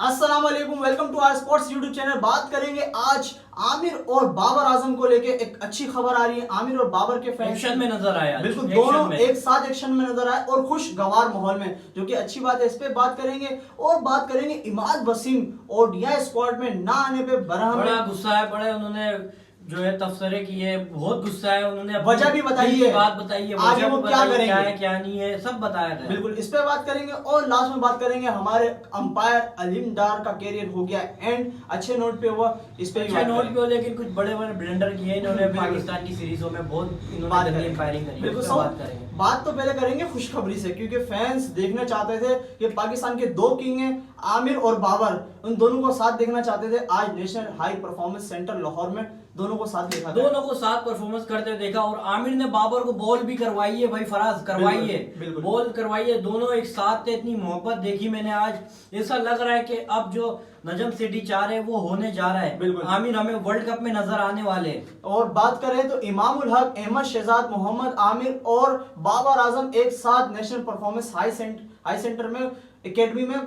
अस्सलाम वालेकुम, welcome to our sports YouTube channel. बात करेंगे आज आमिर और बाबर आजम को लेके। एक अच्छी खबर आ रही है, आमिर और बाबर के फैंस एक्शन में नजर आया, बिल्कुल दोनों एक साथ एक्शन में नजर आए और खुशगवार माहौल में, जो कि अच्छी बात है। इस पे बात करेंगे और बात करेंगे इमाद वसीम ओडीआई स्क्वाड में ना आने पे बरहम बड़ा गुस्सा है, बड़े उन्होंने जो है तबसरे किए, बहुत गुस्सा है। उन्होंने वजह भी बताई है, बात बताई है, आगे वो क्या करेंगे, क्या है क्या नहीं है, सब बताया गया। बिल्कुल इस पे बात करेंगे और लास्ट में बात करेंगे हमारे अंपायर अलीम डार का कैरियर हो गया एंड अच्छे नोट पे हुआ। इस पे अच्छे नोट पे हो, लेकिन कुछ बड़े बड़े ब्लेंडर किए इन्होंने पाकिस्तान की सीरीजों में, बहुत इन्होंने फायरिंग करी। बिल्कुल बात करेंगे। बात तो पहले करेंगे खुशखबरी से, क्योंकि फैंस देखना चाहते थे कि पाकिस्तान के दो किंग हैं आमिर और बाबर, उन दोनों को साथ देखना चाहते थे। आज national high performance centre Lahore में दोनों को साथ देखा, दोनों को साथ परफॉर्मेंस करते देखा। और आमिर ने बाबर को बॉल भी करवाई है भाई, फराज करवाई है, बॉल करवाई है। दोनों एक साथ थे, इतनी मोहब्बत देखी मैंने आज। ऐसा लग रहा है कि अब जो नजम सिटी चाह रहे वो होने जा रहा है। आमिर हमें वर्ल्ड कप में नजर आने वाले। और बात करें तो इमामुल हक, अहमद शहजाद, मोहम्मद आमिर और बाबर आजम एक साथ नेशनल परफॉर्मेंस हाई सेंटर में एकेडमी में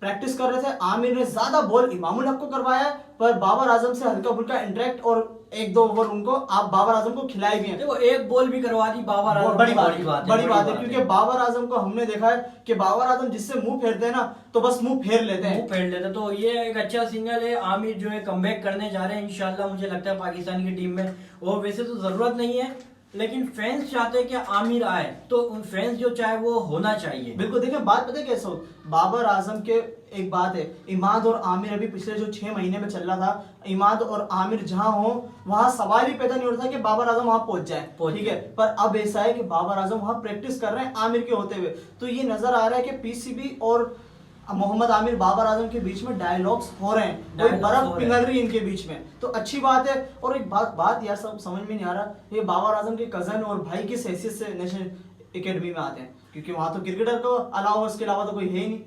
प्रैक्टिस कर रहे थे। आमिर ने ज्यादा बॉल इमामुल हक को करवाया, पर बाबर आजम से हल्का फुल्का इंटरेक्ट और एक दो ओवर उनको आप बाबर आजम को खिलाए भी हैं। देखो एक बॉल भी करवा दी बाबर आजम, बड़ी बात है, क्योंकि बाबर आजम को हमने देखा है कि बाबर आजम जिससे मुंह फेरते हैं ना, तो बस मुंह फेर लेते हैं। तो ये एक अच्छा सिंगल है। आमिर जो है कमबैक करने जा रहे हैं इंशाल्लाह, मुझे लगता है पाकिस्तान की टीम में। और वैसे तो जरूरत नहीं है, लेकिन फैंस चाहते हैं कि आमिर आए, तो उन फैंस जो चाहे वो होना चाहिए। बिल्कुल देखिए, बात पता है कैसे हो, बाबर आजम के एक बात है, इमाद और आमिर अभी पिछले जो 6 महीने में चल रहा था, इमाद और आमिर जहां हो वहां सवाल ही पैदा नहीं होता कि बाबर आजम वहां पहुंच जाए, ठीक है। पर अब ऐसा है कि बाबर आजम वहां प्रैक्टिस कर रहे हैं आमिर के होते हुए, तो ये नजर आ रहा है कि पीसीबी और मोहम्मद आमिर बाबर आजम के बीच में डायलॉग्स हो रहे हैं, कोई बर्फ पिघल रही है इनके बीच में, तो अच्छी बात है। और एक बात यार सब समझ में नहीं आ रहा, ये बाबर आजम के कजन और भाई किस हैसियत से नेशनल एकेडमी में आते हैं, क्योंकि वहां तो क्रिकेटर को अलावा उसके अलावा तो कोई है ही नहीं।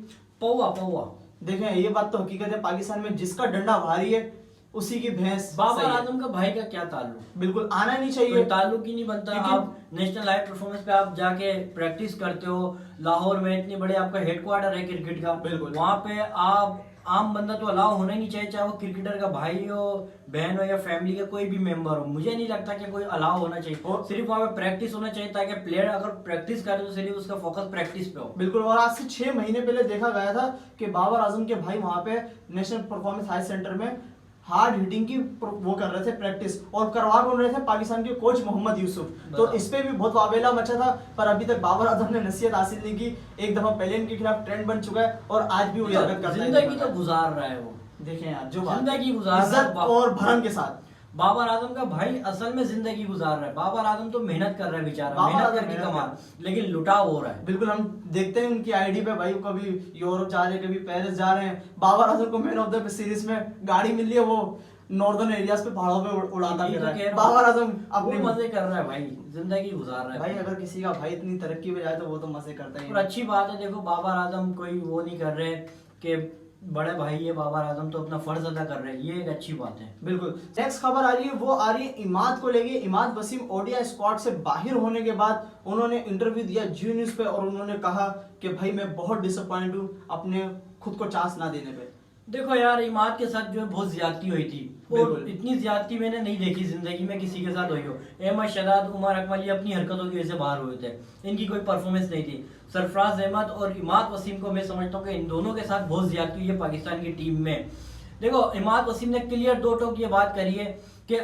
पौवा देखें, ये बात तो हकीकत है, पाकिस्तान में जिसका डंडा भारी है उसी की भैंस। बाबर आजम का भाई का क्या ताल्लुक, बिल्कुल आना नहीं चाहिए, ताल्लुक ही नहीं बनता। आप नेशनल हाई परफॉर्मेंस पे आप जाके प्रैक्टिस करते हो, लाहौर में इतनी बड़े आपका हेडक्वार्टर है क्रिकेट का, वहां पे आप आम बंदा तो अलाउ होना ही नहीं चाहिए, चाहे वो क्रिकेटर का भाई हो, बहन हो या फैमिली का कोई भी मेंबर हो। मुझे नहीं लगता कि कोई अलाउ होना चाहिए, सिर्फ वहां पे प्रैक्टिस होना चाहिए, ताकि प्लेयर अगर प्रैक्टिस करे तो सिर्फ उसका फोकस प्रैक्टिस पे हो। बिल्कुल। और आज से 6 महीने पहले देखा गया था कि बाबर आजम के भाई वहां पे नेशनल परफॉर्मेंस हाई सेंटर में हार्ड हिटिंग की वो कर रहे थे प्रैक्टिस, और करवा कौन रहे थे, पाकिस्तान के कोच मोहम्मद यूसुफ। तो इस पे भी बहुत वावेला मचा था, पर अभी तक बाबर आजम ने नसीहत हासिल नहीं की। एक दफा पहले इनके खिलाफ ट्रेंड बन चुका है और आज भी वो हरकत करता है। जिंदगी तो गुजार रहा है वो, देखें यार, जो जिंदगी गुजार इज्जत और भरम के साथ। बाबर आजम का भाई असल में जिंदगी गुजार रहा है। बाबर आजम तो मेहनत कर रहा है बेचारा, मेहनत करके कमा, लेकिन लुटाव हो रहा है। बिल्कुल, हम देखते हैं उनकी आईडी पे भाई, कभी यूरोप जा रहे हैं, कभी पेरिस जा रहे हैं। बाबर आजम को मैन ऑफ द सीरीज में गाड़ी मिल रही है, वो नॉर्दर्न एरियाज पे पहाड़ों पे उड़ाता फिर रहा है। बाबर आजम अपने मजे कर रहा है भाई, जिंदगी गुजार रहा है भाई। अगर किसी का भाई इतनी तरक्की पे जाए तो वो तो मजे करता ही है। और अच्छी बात है, देखो बाबर आजम कोई वो नहीं कर रहे कि बड़े भाई है बाबर आजम, तो अपना फर्ज अदा कर रहे हैं, ये एक अच्छी बात है। बिल्कुल। नेक्स्ट खबर आ रही है, वो आ रही है इमाद को लेके। इमाद वसीम ओडीआई स्क्वाड से बाहर होने के बाद उन्होंने इंटरव्यू दिया जी न्यूज पे, और उन्होंने कहा कि भाई मैं बहुत डिसअपॉइंट हूँ अपने खुद को चांस ना देने पे। देखो यार, इमाद के साथ जो है बहुत ज्यादती हुई थी, और इतनी ज्यादती मैंने नहीं देखी जिंदगी में किसी के साथ हुई हो। अहमद शहजाद, उमर अकमल ये अपनी हरकतों की वजह से बाहर हुए थे, इनकी कोई परफॉर्मेंस नहीं थी। सरफराज अहमद और इमाद वसीम को मैं समझता हूँ कि इन दोनों के साथ बहुत ज्यादती हुई है पाकिस्तान की टीम में। देखो, इमाद वसीम ने क्लियर दो टोक ये बात करी है कि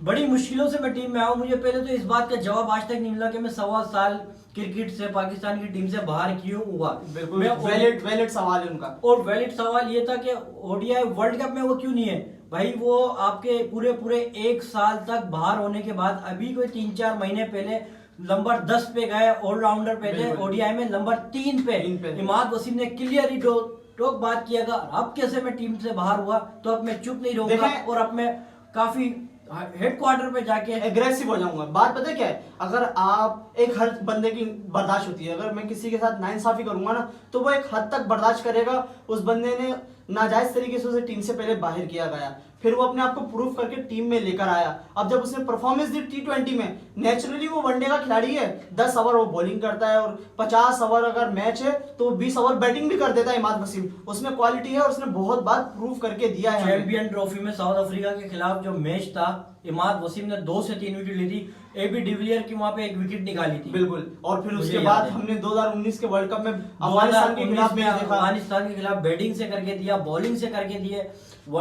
बड़ी मुश्किलों से मैं टीम में आया हूँ। मुझे पहले तो इस बात का जवाब आज तक नहीं मिला कि मैं 1.25 साल क्रिकेट से, पाकिस्तान की टीम से बाहर क्यों हुआ। बिल्कुल वैलिड सवाल है उनका, और वैलिड सवाल ये था कि ओडीआई वर्ल्ड कप में वो क्यों नहीं है भाई। वो आपके पूरे 1 साल तक बाहर होने के बाद अभी कोई 3-4 महीने पहले नंबर 10 पे गए, ऑलराउंडर पे थे, ओडीआई में नंबर 3 पे। इमाद वसीम ने क्लियर ही टोक बात किया, अब कैसे मैं टीम से बाहर हुआ, तो अब मैं चुप नहीं रहूंगा और अब मैं काफी हेडक्वार्टर पे जाके एग्रेसिव हो जाऊंगा। बात पता है क्या है, अगर आप एक हर बंदे की बर्दाश्त होती है, अगर मैं किसी के साथ नाइंसाफी करूंगा ना, तो वो एक हद तक बर्दाश्त करेगा। उस बंदे ने नाजायज तरीके से उसे टीम से पहले बाहर किया गया, फिर वो अपने आप को प्रूफ करके टीम में लेकर आया। अब जब उसने परफॉर्मेंस दी T20 में, नेचुरली वो वनडे का खिलाड़ी है, 10 ओवर वो बॉलिंग करता है और 50 ओवर अगर मैच है तो 20 ओवर बैटिंग भी कर देता है इमाद वसीम। उसमें क्वालिटी है और उसने बहुत बार प्रूव करके दिया है। चैंपियन ट्रॉफी में साउथ अफ्रीका के खिलाफ जो मैच था, इमाद वसीम ने 2 से 3 विकेट ली थी, एबी डिविलियर की वहां पे 1 विकेट निकाली थी। बिल्कुल। और फिर मुझे उसके याद बाद है। हमने 2019 के वर्ल्ड कप में अफगानिस्तान के खिलाफ मैच देखा। अफगानिस्तान के खिलाफ बैटिंग से करके दिया, बॉलिंग से करके दिए।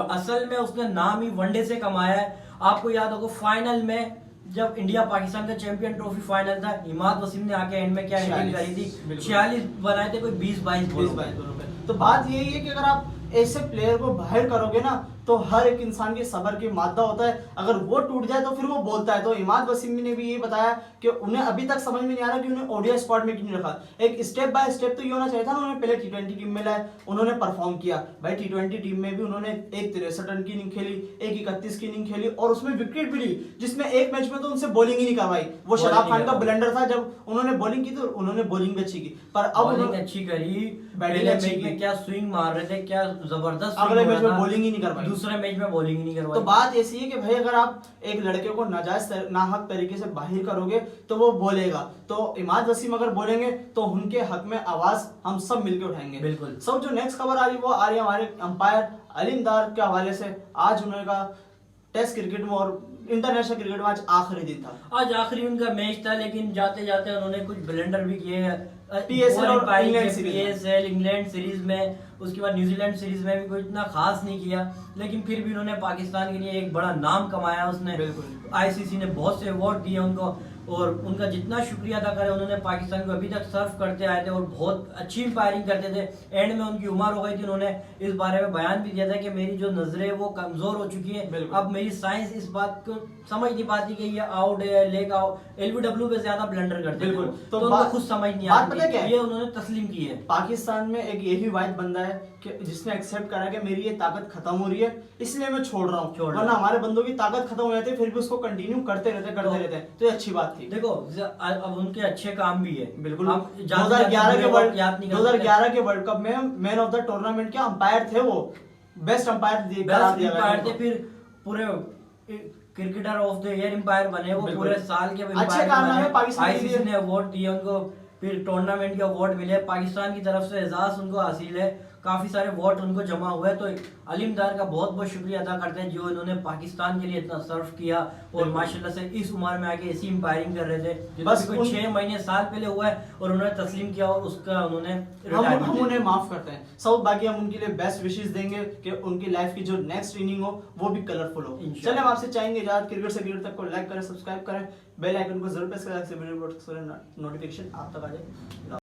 असल में उसने नाम ही वनडे से कमाया है। आपको याद होगा फाइनल में जब इंडिया पाकिस्तान का चैंपियन ट्रॉफी फाइनल था, इमाद वसीम ने आके एंड में क्या हिटिंग करी थी, 46 बनाए थे कोई 20-22 बॉलों पे। तो बात यही है कि अगर आप ऐसे प्लेयर को बाहर करोगे ना तो हर एक इंसान के सब्र की मादा होता है, अगर वो टूट जाए तो फिर वो बोलता है। तो इमाद वसीम ने भी ये बताया कि उन्हें अभी तक समझ में नहीं आ रहा कि उन्हें ओडीआई स्क्वाड में क्यों नहीं रखा। एक स्टेप बाय स्टेप तो ये होना चाहिए था ना, उन्होंने पहले टी20 टीम में लाए, उन्होंने परफॉर्म किया भाई। टी20 टीम में भी उन्होंने एक 63 रन की इनिंग खेली, एक 31 की इनिंग खेली और उसमें विकेट भी ली, जिसमें एक मैच में तो उनसे बॉलिंग ही नहीं करवाई। वो शराब खान का ब्लंडर था, जब उन्होंने बॉलिंग की तो उन्होंने बॉलिंग भी अच्छी की, पर अब बॉलिंग अच्छी करी, पहले मैच में क्या स्विंग मार रहे थे, क्या जबरदस्त, अगले मैच में बॉलिंग ही नहीं करवाई, दूसरे मैच में बॉलिंग ही नहीं करवाई। तो बात ऐसी है कि भाई अगर आप एक लड़के को नाजायज नाहक तरीके से बाहर करोगे तो वो बोलेगा। तो इमाद वसीम अगर बोलेंगे तो उनके हक में आवाज हम सब मिलकर उठाएंगे। बिल्कुल। सब जो नेक्स्ट खबर आ रही वो आ रही है हमारे अंपायर अलीम दार के हवाले से। आज उनका टेस्ट क्रिकेट में और इंटरनेशनल क्रिकेट में आज आखिरी दिन था। आज आखिरी उनका मैच था, लेकिन जाते जाते उन्होंने कुछ ब्लंडर भी किए हैं। PSL और इंग्लैंड सीरीज में। PSL इंग्लैंड सीरीज में, उसके बाद न्यूजीलैंड सीरीज में भी कोई इतना खास नहीं किया, लेकिन फिर भी उन्होंने पाकिस्तान के लिए एक बड़ा नाम कमाया। उसने आईसीसी ने बहुत से अवार्ड दिए उनको और उनका जितना शुक्रिया अदा करे, उन्होंने पाकिस्तान को अभी तक सर्व करते आए थे और बहुत अच्छी एम्पायरिंग करते थे। एंड में उनकी उम्र हो गई थी, उन्होंने इस बारे में बयान भी दिया था कि मेरी जो नजरें वो कमजोर हो चुकी है, अब मेरी साइंस इस बात को समझ नहीं पाती कि ये आउट है, लेग आउट, एलबीडब्ल्यू पे ज्यादा ब्लंडर करते थे, तो उनको खुद समझ नहीं आती, ये उन्होंने तस्लीम की है। पाकिस्तान में एक यही वाहिद बंदा है कि जिसने एक्सेप्ट करा कि मेरी ये ताकत खत्म हो रही है इसलिए मैं छोड़ रहा हूँ, वरना हमारे बंदों की ताकत खत्म हो जाती है फिर भी उसको कंटिन्यू करते रहते हैं। तो ये अच्छी बात थी। देखो अब उनके अच्छे काम भी है। बिल्कुल। 2011 के वर्ल्ड कप में मैन ऑफ द टूर्नामेंट के अंपायर थे, वो बेस्ट अंपायर थे, फिर पूरे cricketer of the year umpire बने, वो पूरे साल के अच्छे कारनामे पाकिस्तान आईसीसी ने अवार्ड दिए उनको, फिर टूर्नामेंट के अवार्ड मिले, पाकिस्तान की तरफ से एजाज उनको हासिल है, काफी सारे वोट उनको जमा हुए। तो अलीम दार का बहुत बहुत शुक्रिया अदा करते हैं जो इन्होंने पाकिस्तान के लिए इतना सर्व किया और माशाल्लाह से इस उम्र में आके ऐसी एम्पायरिंग कर रहे थे। बस कोई 6 महीने साल पहले हुआ है और उन्होंने तस्लीम किया और उसका उन्होंने हम उन्हें माफ करते हैं सब, बाकी हम उनके लिए बेस्ट विशेस देंगे कि उनकी लाइफ की जो नेक्स्ट इनिंग हो वो भी कलरफुल हो। चलिए हम आपसे चाहेंगे इजाजत, क्रिकेट से क्रिकेट तक को लाइक करें, सब्सक्राइब करें, बेल आइकन को जरूर प्रेस करें, नोटिफिकेशन आप तक आ जाए।